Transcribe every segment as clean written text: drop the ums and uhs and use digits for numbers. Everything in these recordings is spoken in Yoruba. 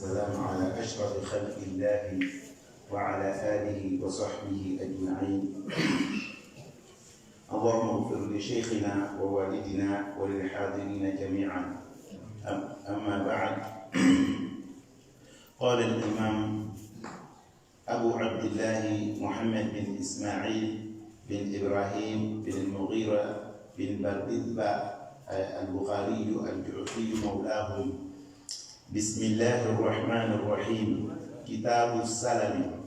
والسلام على أشرف خلق الله وعلى آله وصحبه أجمعين. اللهم اغفر لشيخنا ووالدنا وللحاضرين جميعا. أما بعد، قال الإمام أبو عبد الله محمد بن إسماعيل بن إبراهيم بن المغيرة بن بردبة البخاري الجعفي مولاهم: بسم الله الرحمن الرحيم. كتاب السلم.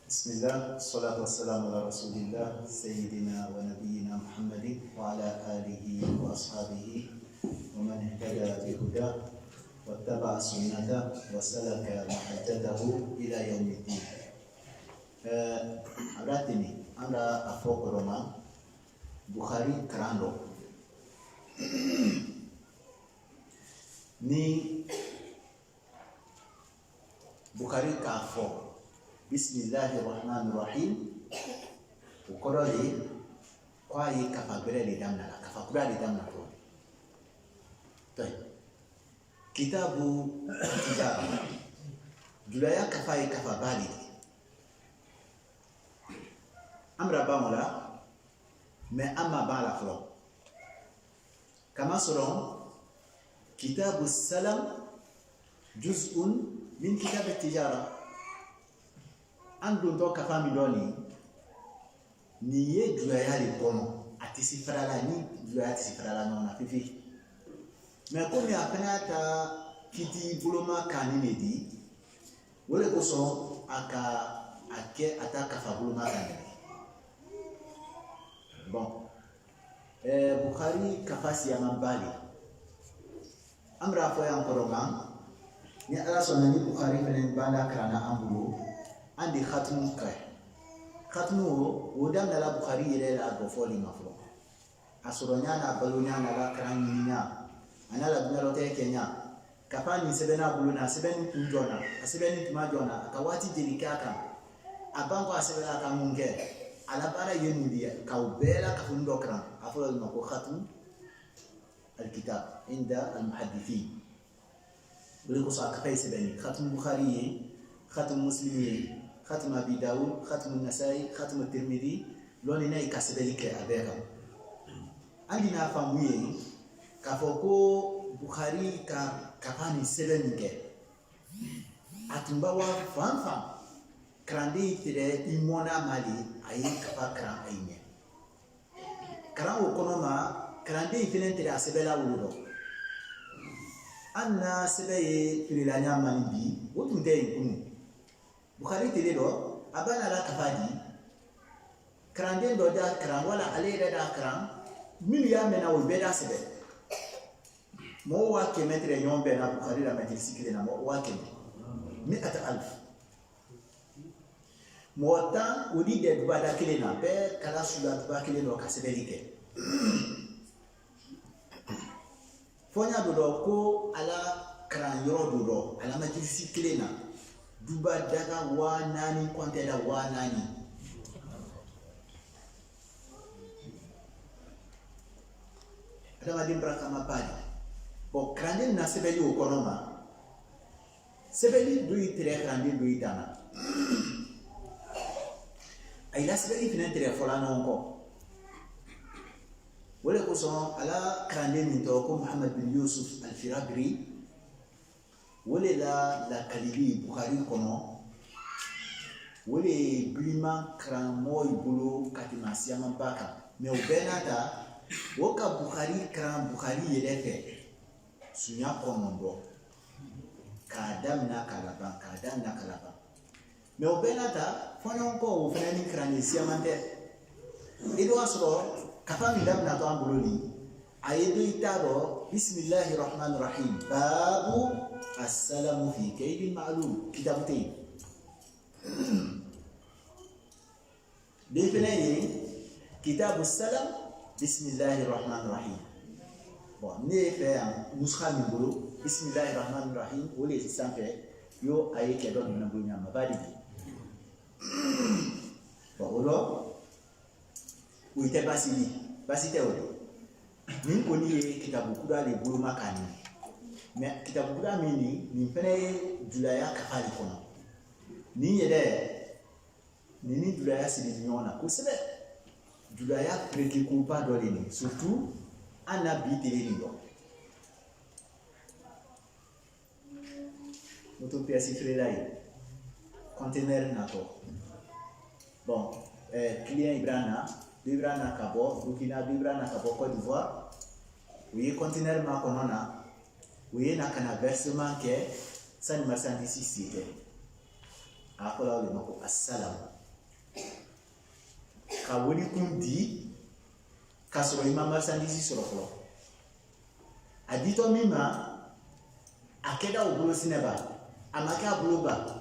بسم الله والصلاة والسلام على رسول الله سيدنا ونبينا محمد وعلى آله وأصحابه ومن اهتدى بهداه واتبع سنته وسلك محجته إلى يوم الدين. أراتني أنا أفوق روما بخاري كراندو ni Bukhari kafo bismillahir rahmanir rahim ukorole kwa yi kafa gure le damna la kafa kura le damna ko to kitabu tijara julaya kafa yi kafa bali amra bamola mais amma bala flo kama soron kitabu salam juz'un min kitab at-tijara ando to kafa miloni ni ye julaya le bono ati sifrala ni julaya ati sifrala no na fifi mais comme apena ta kiti buloma kanine di wole ko so ake ataka fa buloma kanine bon Bukhari kafasi ya mambali amra fo ya nkoroma ni ala sonna ni Bukhari fenen banda krana ambulo andi khatmu kay khatmu wo dam la Bukhari yele la go foli mafro asoronya na balunya na la kraninya anala dunero te Kenya kapani sebena buluna sebeni tunjona asebeni tumajona akawati delikaka abango asebela kamunge ala bara yenudia kaubela kafundo kran afro mako khatmu الكتاب عند المحدثين ولكن صار كفاية بني ختم البخاري ختم مسلم ختم أبي داود ختم النسائي ختم الترمذي لون ناي كسبلك أبيها عندنا فامويه كفوكو بخاري كفاني سبنك أتمبوا فان كراندي ترى إيمونا مالي أي كفا كرام أينه كرام وكونما krande ifenen tere asebela wudo anna sebeye pirila nyama ni bi wotunde ikunu Bukhari tere do abana la kafadi krande do da kran wala alere da kran miliya mena wo beda sebe mo wa kemetre nyombe na Bukhari la majlisi kile na mo wa kemetre 100,000 mo ta wodi de dubada kile na be kala sula dubada kile do kasebelike fonya dodo ko ala kran yoro dodo ala majlisi kilena duba daga wa nani kwante da wa nani adama dimbra kama pali bo krande na sebeli o konoma sebeli do itre krande do idana ay la sebeli finetre fola nonko wala ko son ala krande min to ko Muhammad bin Yusuf al-Firabri wala la kalibi Bukhari kono wala blima kramo ibulu katima siama baka me obenata woka Bukhari kram Bukhari yelefe sunya konondo kadam na kalaba me obenata fonon ko fenani krani siama te ido asro kafami dabna to ambuloni ayedo itaro bismillahir rahmanir rahim babu as-salamu fi kaydil ma'lum kitabutain defeneye kitabus salam bismillahir rahmanir rahim bon ne fe nuskha min bolo bismillahir rahmanir rahim wole sampe yo ayeke do na bunya mabadi bon wolo uite basite odo min koni ye kitabu kuda le bulu makani mais kitabu kuda mini min fene julaya kafali kono ni yede ni julaya sidi nyona kusebe julaya préoccupant do leni surtout ana bi tele do notre pièce frère conteneur nato bon client Ibrana Kabo Burkina Ibrana Kabo Côte d'Ivoire oui conteneur ma konona oui na kana versement ke san marchandise ici akola le mako assalam ka woni kundi kasoro ima marchandise sur le adito mima akeda obulo sineba amaka buloba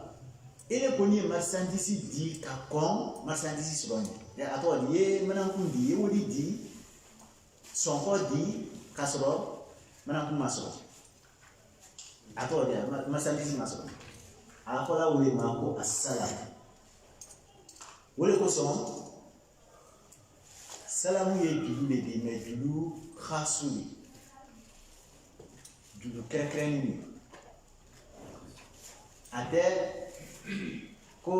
ele poni marchandise di ka kon marchandise sur le ato lié manan kundi wodi di sonko di kasoro manan kumaso ato dia marchandise maso akola wole mako assalam wole ko son salamu ye julu le di me julu khasuli julu krekreni ate ko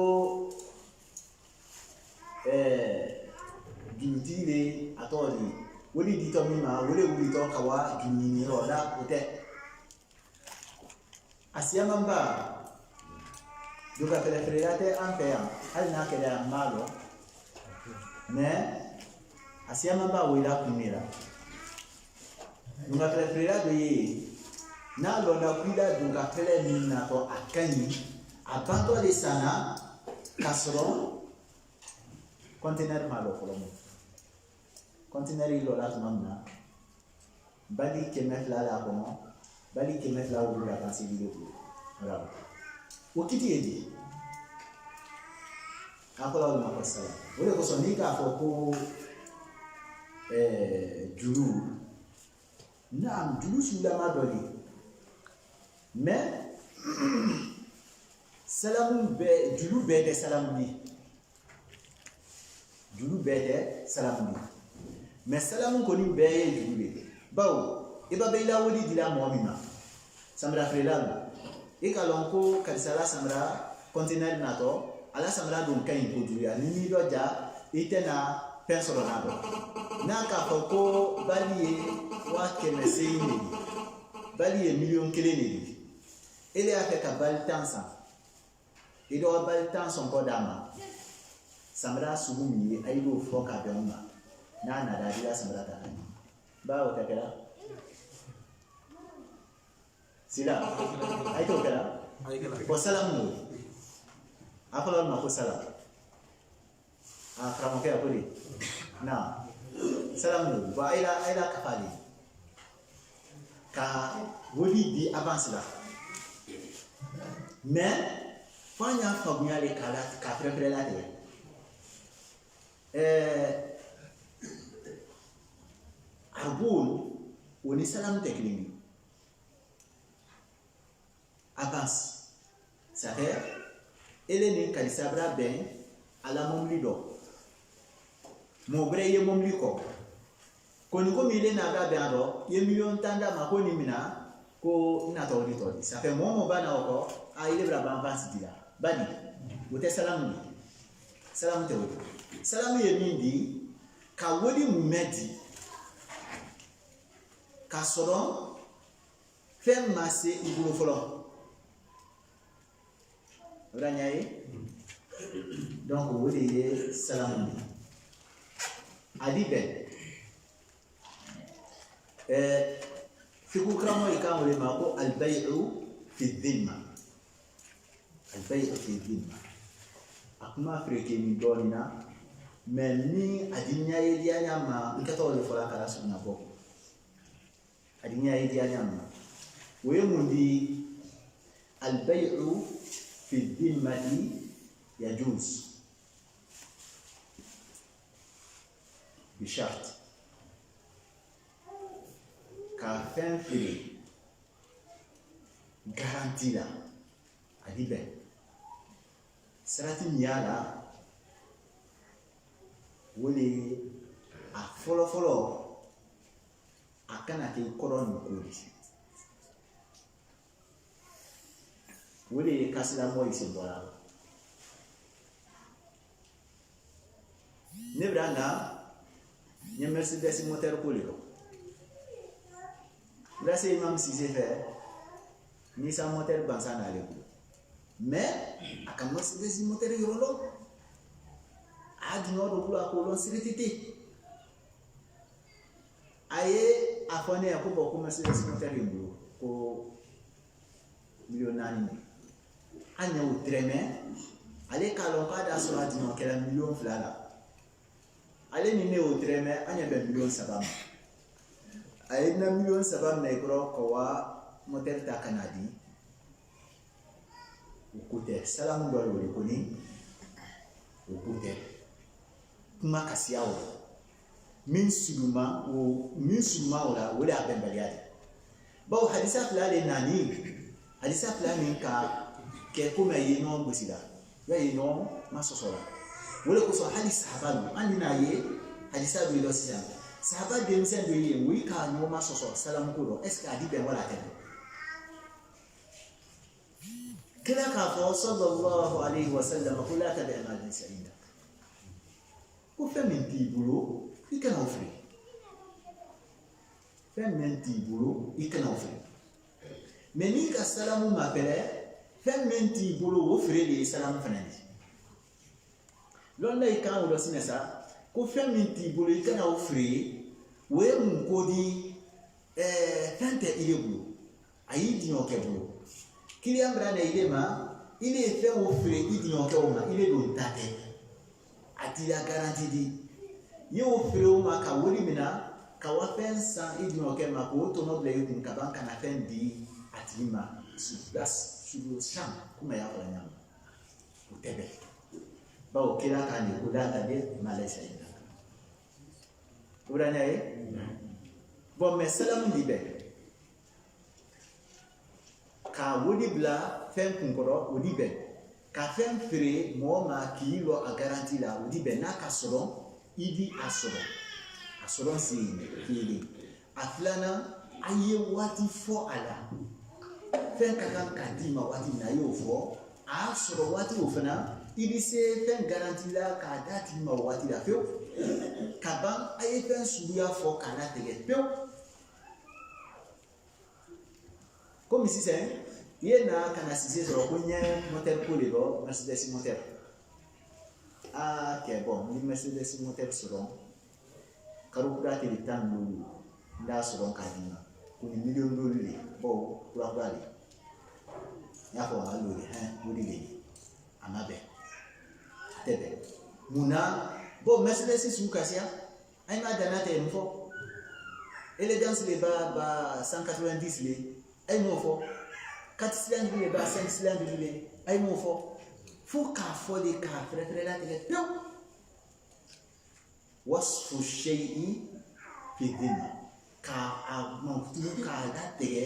julu tire atori wole di to mima wole wuli to kawa julu ni roda ote asiamamba duka pelefelate ampea hali na kele malo mais asiamamba wila kumira duka pelefelate ye na londa kuida duka pele minna to akani abanto le sana kasro container malo kolomo container ilo la tumamna bali kemetla la kono bali kemetla ou la penser vidéo voilà okiti edi akola wala makosala wale kosonika afoko julu na julu sula madoli mais salamu be julu be de salamu bi julu be de salamu bi mais salamu koni be julu be bawo iba be la wodi dila muamina samra frelalo ikalonko karisala samra container nato ala samra don kan ko duya ni do ja itena pensoro nado na ka ko bali wa kemese ni bali million kele ni ele a fait ka bal tansa e do bal tansa ko dama samra subumi ay do foka be umma na da dila samra ta ba o takela sila ay to kala ko salamu akola ma ko salam kramo ke akoli na salamu ba ila kafali ka wodi di avance la mais fanya fagunya le kala ka prepare la de arbul woni salam tekniki avance ça fait ele ni kalisabra ben ala momli do mo bre ye momli ko koni ko mi le na ga ben do ye million tanda ma ko ni mina ko ina to di ça fait mo bana ko a ile bra ban avance dila bani wote salamu te wote salamu ye mindi ka wodi mumedi ka soro fem masse ibulo folo donc vous voyez salam adibe في كوكرامو يكامو لماكو البيع في الذمة البيع في الذمة أكما فريكي من دوننا مني أدينيا يديانيا ما نكتو لفلا كلا سبنا بوكو أدينيا يديانيا ما ويمودي البيع في الذمة يجوز بشرط كافين فري garantie la adibe sirati miyala wole a fɔlɔ a kana kɛ kɔrɔ ni kodi o de ye kasilamɔ yi sen bɔra ne bɛ na n ye Mercedes moteur ko le dɔn n bɛ se Imam Cissé fɛ Nissan moteur gansan n'ale bolo mais a ka Mercedes moteur yɔrɔ lɔ a di ɲɔ dɔ bolo a ko lɔn siriti tɛ a ye a fɔ ne ye ko bɔn ko Mercedes moteur ye n bolo ko miliyɔn 4 de an y'o tɛrɛmɛ ale k'a lɔn k'a da sɔrɔ a di ɲɔ kɛra miliyɔn 2 la ale ni ne y'o tɛrɛmɛ an ɲɛ bɛ miliyɔn 3 ma a ye na miliyɔn 3 minɛ i kɔrɔ ka wa moteur ta ka na di o ko tɛ salamu dɔ y'o de ko ni o ko tɛ kuma kasiya o min suruma o la o de y'a bɛnbaliya de bawo hadisa fila de nani hadisa fila min ka kɛ komi a ye ɲɔgɔn gosi la i b'a ye ɲɔgɔn ma sɔsɔ la o de kosɔn hali sahaba don an bɛna ye hadisa dɔ ye dɔ sisan sahaba denmisɛn dɔ ye o yi k'a ɲɔgɔn ma sɔsɔ salamu ko dɔn est-ce que a di bɛn wala a tɛ bɛn kila k'a fɔ sallallahu alayhi wa sallam ko la tabi' ma laysa indak ko fɛn min t'i bolo i kana o fili fɛn min t'i bolo i kana o fili mais n'i ka salamu ma pɛrɛ fɛn min t'i bolo o feere de ye salamu fana de lɔn la i kan o dɔ sinɛ sa ko fɛn min t'i bolo i kana o feere o ye mun ko di fɛn tɛ i de bolo a y'i di ɲɔ kɛ bolo client bɛna na i de ma i de ye fɛn o feere i di ɲɔ kɛ o ma i de don ta tɛ a t'i la garanti di i y'o feere o ma ka wari minɛ ka wa fɛn san i di ɲɔ kɛ ma k'o tɔnɔ bila i kun ka ban kana fɛn di a tigi ma sur place sur le champ komi a y'a fɔ ɲa ma o tɛ bɛn bawo kira k'a ɲɛ ko da ka di ma laysa indak o bɛ n'a ye bon mais salamu di bɛn ka wodi bila fɛn kun kɔrɔ o di bɛn ka fɛn feere mɔgɔ ma k'i lɔ a garanti la o di bɛn n'a ka sɔrɔ i bi a sɔrɔ se kelen a filanan a ye waati fɔ a la fɛn ka kan ka d'i ma waati min na a y'o fɔ a y'a sɔrɔ waati o fana i bɛ se fɛn garanti la k'a d'a tigi ma waati la pewu ka ban a ye fɛn suguya fɔ k'a latigɛ pewu komi sisan i ye na ka na Cissé sɔrɔ ko n ye moteur ko de dɔn Mercedes moteur kɛ bɔn n ye Mercedes moteur sɔrɔ karo kura tile 15 n y'a sɔrɔ k'a d'i ma ko ni miliyɔn dɔɔni de bawo kura kura de n y'a fɔ a ma l'o de o de ye a ma bɛn a tɛ bɛn mun na bon Mercedes sugu ka siya an ye ma danna tɛ mun fɔ élégance de ba 190 le a ye m'o fɔ 4 cylindres de ba 5 cylindres le a ye m'o fɔ fo k'a fɔ de k'a fɛrɛfɛrɛ latigɛ pewu wasfu shay'i fi dhimma k'a mɔtugu k'a latigɛ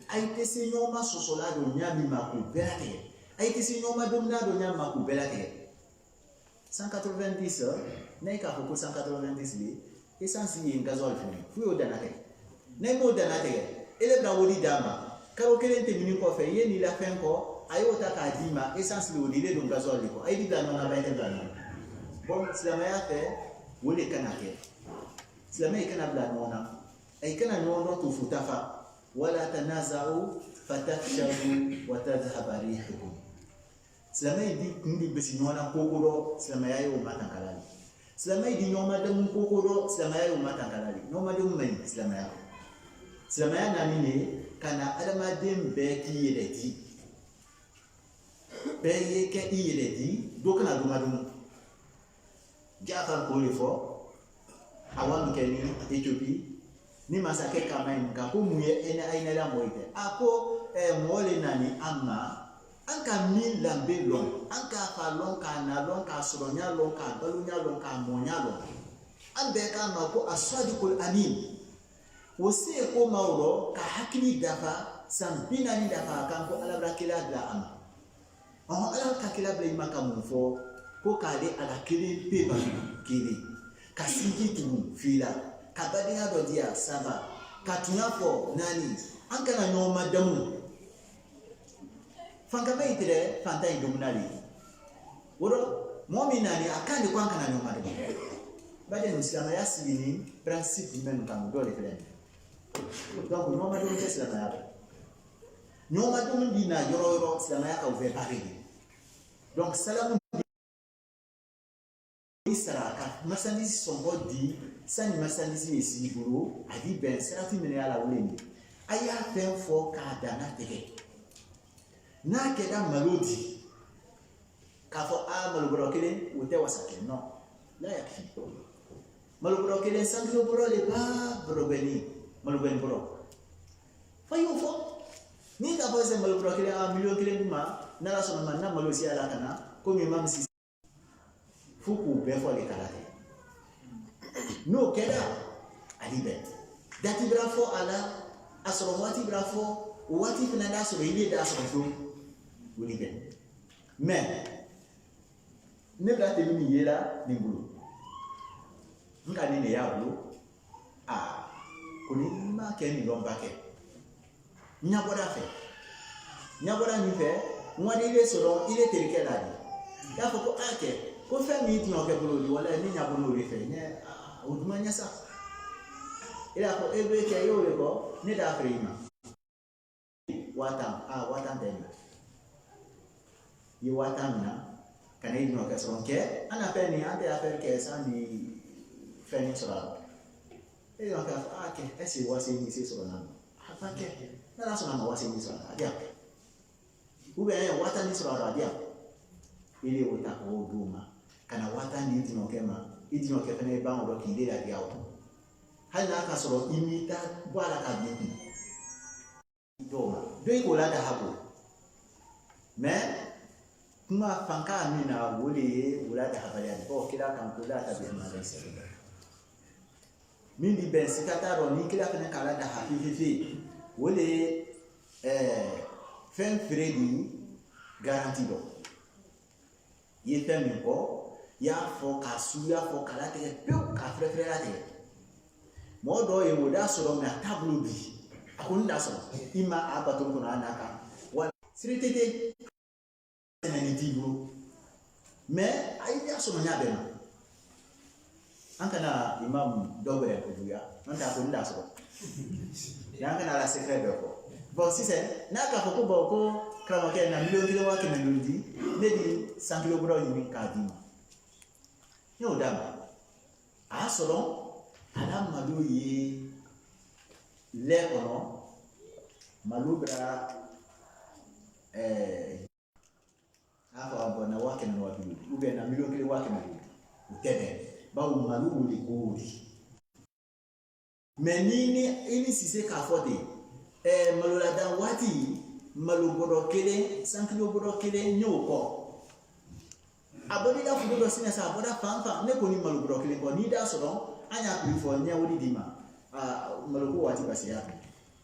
a ye tɛ se ɲɔgɔn ma sɔsɔla dɔ ɲa min ma k'o bɛɛ latigɛ a ye tɛ se ɲɔgɔn ma domina dɔ ɲa min ma k'o bɛɛ latigɛ 190 n'a ye k'a fɔ ko 190 le essence ye gasoil fɛnɛ fo y'o danna tigɛ n'a m'o danna tigɛ ele bɛna wari d'a ma kalo kelen tɛmɛnen kɔfɛ i ye nin lafɛn kɔ a y'o ta k'a d'i ma essence le o de ile don gasoil de kɔ a ye di bila ɲɔgɔn na ba ye tɛ bila ɲɔgɔn na bon silamɛya fɛ o de kan ka kɛ silamɛ i kana bila ɲɔgɔn na i kana ɲɔgɔn dɔn to futa fa wala tanaza'u fatafshalu wa tadhhaba rihukum silamɛ di kun di bisi ɲɔgɔn na koko dɔ silamɛya ye o ma tankala de silamɛ di ɲɔgɔn ma dɛmu koko dɔ silamɛya ye o ma tankala de ɲɔgɔn ma dɛmu man ɲi silamɛya nani ne ka na adamaden bɛɛ k'i yɛrɛ di bɛɛ ye kɛ i yɛrɛ di dɔ kana dumadumu Jafar k'o de fɔ awa min kɛ ni Éthiopie ni masakɛ ka ma ɲininka ko mun ye e ni Ayinala mɔgɔ tɛ a ko mɔgɔ le nani an ma an ka min danbe lɔn an k'a fa lɔn k'a na lɔn k'a sɔrɔ ɲa lɔn k'a balo ɲa lɔn k'a mɔ ɲa lɔn an bɛɛ k'a ma ko as-sadiqul amin o se ye ko maaw rɔ ka hakili dafa san 40 dafa a kan ko Ala bɛ kira bila a ma Ala ka kira bila i ma ka mun fɔ ko k'ale ala kelen pe ba kelen ka sinji tugu fila ka badenya dɔ di a 3 ka tunya fɔ 4 an kana ɲɔgɔn madamu Fankabe itire fanta idomunali. Woro mominani akandi kwankana nyoma de. Bade muslima ya sibini principe men kan do le felen. Donc nyoma do muslima ya. Nyoma do dina yoro muslima ya ka ouvert Paris. Donc salamu saraka masandisi sombo di sani masandisi esi buru adi ben serati mene ala wuleni aya fen fo ka dana tege na keda malodi ka fo a malubro kele wote wasake no la yakfi malubro kele sanglo bro le ba bro beni malubeni bro fa yo fo ni ka fo se malubro kele a million kele ma na la sona na malosi ala kana ko mi mam si fuku befo le kalate no keda alibe dati brafo ala asoro wati brafo wati finanda asoro ile da asoro fo ulibe mais ne brate mi yela ni bulu nka ni ne ya bulu kuni ma ke ni lomba ke nyaboda ni fe ngwadi ile soro ile terike la di ya fo ko ake ko fe mi ti on ke bulu di wala ni nyabono ile fe ne udumanya sa ila ko ebe ke yo le ko ne da frima watan tena yi watan na kana yi no ka so ke ana pe ni ante affaire ke sa ni fe ni sura e yo ka ke esi wasi ni se sura na apa ke na la so na wasi ni sura dia ube ya watan ni sura dia ile wota ko duma kana watan ni ti no ke ma idino ke fene ba ngo ki de la diawo hala ka soro imita bwala ka bibi do ko la da habo mais kuma fanka mina wole wala da habali ya ko kila kan kula ta bi ma sai min di ben sikata ro ni kila fene kala da hafifi wole fen fredi garanti do ye fem ko ya fo ka suya fo kala te pe ka frefre la te mo do e woda so me tableau bi akunda so ima abato ko na naka wa sritete na ni tibro mais ai ya so nya be ma anka na imam dobre ko buya nta ko nda so ya anka na la secret be ko bon si c'est na ka ko bo ko krama ke na million kilo wa ke na lodi ne di 100 kilo bro ni ka di no dama a soro ala malu ye le kono malubra afa bona wake na wabilu ube na million kile wake na utebe ba malu uli kuri menini ini sise ka fode malula dan wati malu bodo kele sankilo bodo kele nyoko abodi da fudo sina sa boda fanfa ne ko ni malu bro kile ko ni da so anya prefer nya wodi dima malu ko wati basi ya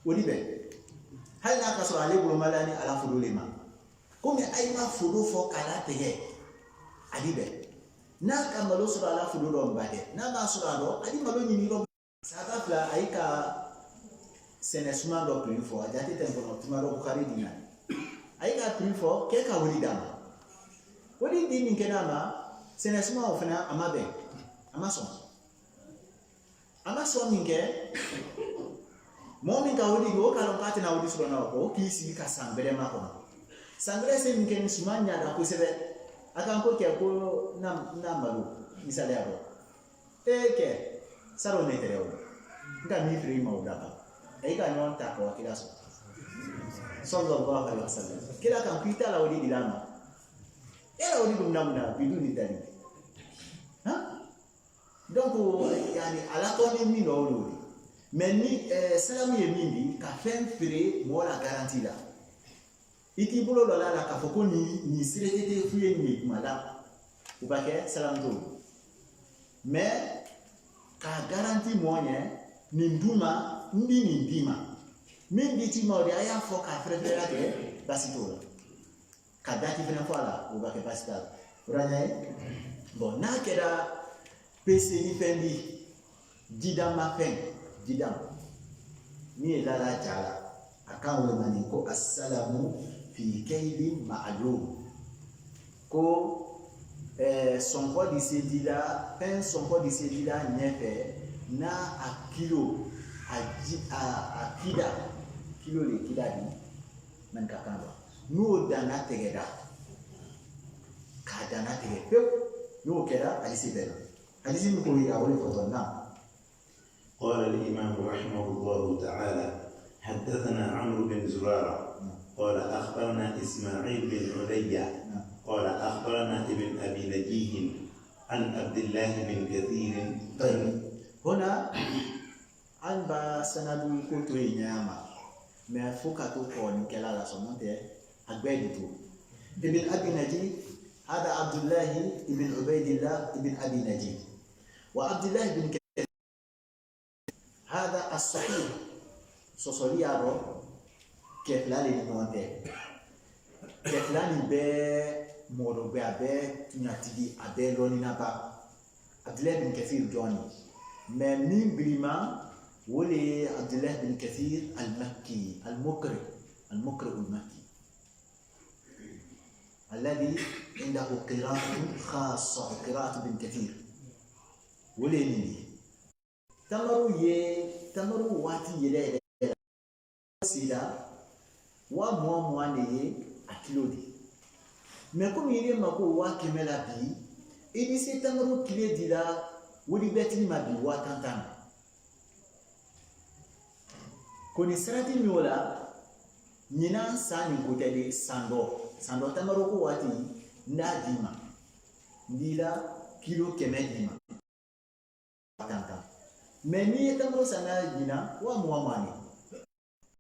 wodi be hal na ka so ale bro malani ala fudo le ma ko me ay ma fudo fo kala te he adibe na ka malu so ala fudo do mbade na ma so do adi malu ni ro sa ta fla ay ka senesuma do prefer ajati tempo no tumaro bukhari dina ay ka prefer ke ka wodi dama wodi di min kenama senesuma ofena amabe amaso min ke mo min ka wodi go ka lon patina wodi so na ko ki si ka sambere ma ko sambere se min ken sumanya da ko sebe akan ko ke ko na malu misale abo ke saro ne tereo nka mi free ma udaka ai ka non ta ko kila so sallallahu alaihi wasallam kila kan kita la wodi dilama era wodi dum namna biduni dalil donc yani ala ko ni mi no wodi mais ni salamu ye mindi ka fen free mo la garantie la iki bolo la ka foko ni sirete fuye ni mala ubake salam to mais ka garantie mo nye ni nduma ndi ni ndima mindi ti mo de aya fo ka frere la ke basito kadati fena fala ubake basita uranya bon na kera pese ni fendi didam ma fen didam ni la jala akan we mani ko assalamu fi kaylin ma'lum ko sɔngɔ di seli la fɛn sɔngɔ di seli la ɲɛfɛ n'a a kilo a kida kilo de kida di man ka kan dɔn n'o danna tɛgɛda k'a danna tɛgɛ pewu n'o kɛra hadisi bɛɛ la hadisi min ko yira o de fɔtɔ na. قال الإمام رحمه الله تعالى حدثنا عمرو بن زرارة قال أخبرنا إسماعيل بن علي قال أخبرنا ابن أبي نجيه عن عبد الله بن كثير. هنا an ba sanadu ko to yi nyama me fuka to ko ni kala la somonte agbe to ibn abi najid hada abdullah ibn ubaydillah ibn abi najid wa abdullah ibn hada as-sahih sosoliaro keflali ni monte keflali be modo be abe tunyatigi abe loni na ba abdullah ibn kathir joni me min bilima ولي عبد الله بن كثير المكي المقرئ المكي الذي عنده قراءة خاصة قراءة بن كثير ولي ني تمرو واتي يلا سيدا ومو مواني أكيلودي مكم يري مكو واكملا بي إني سي تمرو كيلي ديلا ولي بيتني ما بي واتانتان koni sirati miola nyina sani kote de sando tamaro ko wati ndadima ndila kilo keme dima tanta meni tamaro sana nyina wa muamani